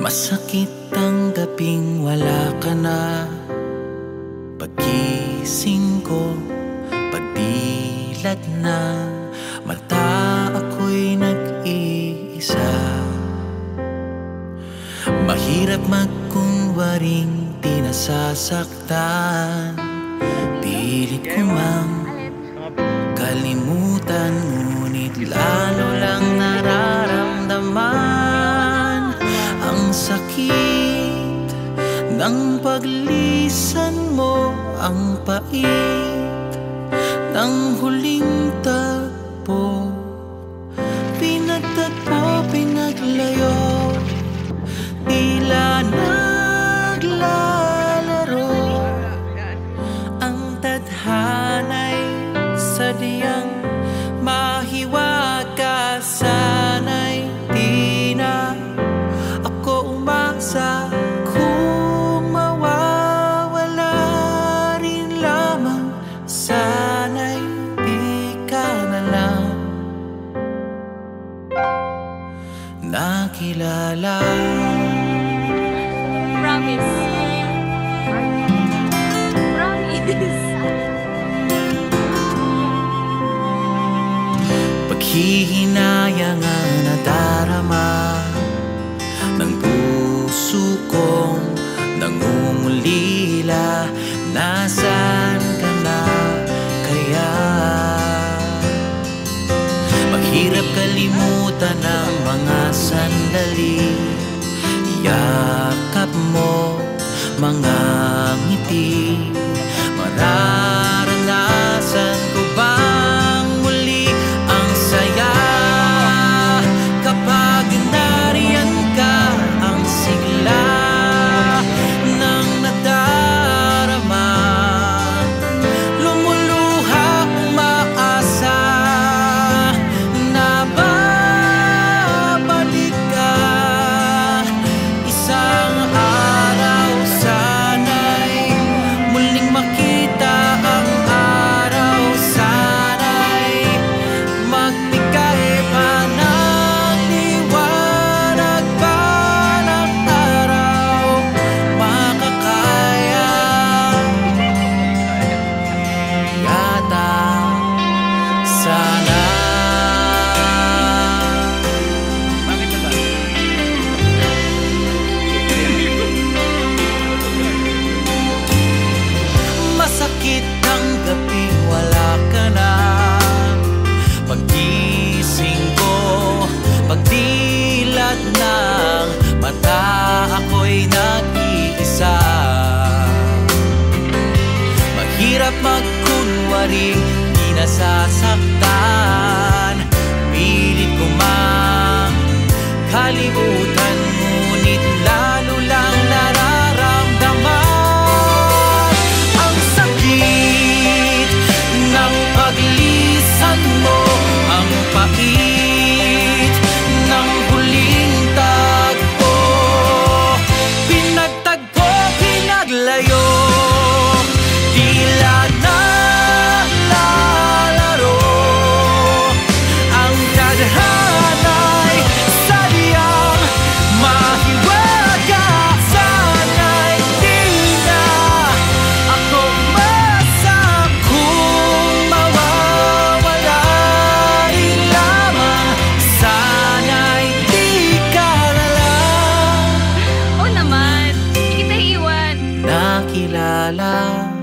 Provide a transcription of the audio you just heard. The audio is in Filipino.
Masakit ang gabing wala ka na. Paggising ko, pagdilat na mata, ako'y nag-iisa. Mahirap magkunwaring di nasasaktan. Pilit ko mang kalimutan, ngunit lalo lang nararamdaman ang sakit ng paglisan mo, ang pait ng huling tagpo. Pinagtagpo, pinaglayo, tila naglalaro. Ang tadhana'y sadyang mahiwaga, sana'y di na ako umasa. Kung mawawala rin lamang, sana'y di ka na lang nakilala. Promise. Promise. Paghihinayang ang nadarama ng puso kong nangungulila. Nasaan ka na kaya? Mahirap kalimutan ang mga sandali, yakap mo, mga ngiti. Mararanasan ko bang muli ang saya kapag nariyan ka? Ang sigla ng nadarama, lumuluha, umaasa na babalik ka. Isang araw sana'y muling makita ang araw, sana'y magbigay pa ng liwanag pa ng araw. Makakaya yata sana. Masakit ang gabi, wala ka na. Paggising ko, pagdilat ng mata, ako'y nag-iisa. Mahirap magkunwaring di nasasaktan. Pilit ko mang kalimutan, ngunit lalo lang nararamdaman ang sakit ng paglisan mo, ang pait ng huling tagpo. Pinagtagpo, pinaglayo, tila naglalaro. Ang tadhana'y sadyang mahiwaga, sana'y di na ako umasa. Kung mawawala rin lamang, sana'y di ka na lang Oo naman. Hindi kita iiwan. nakilala.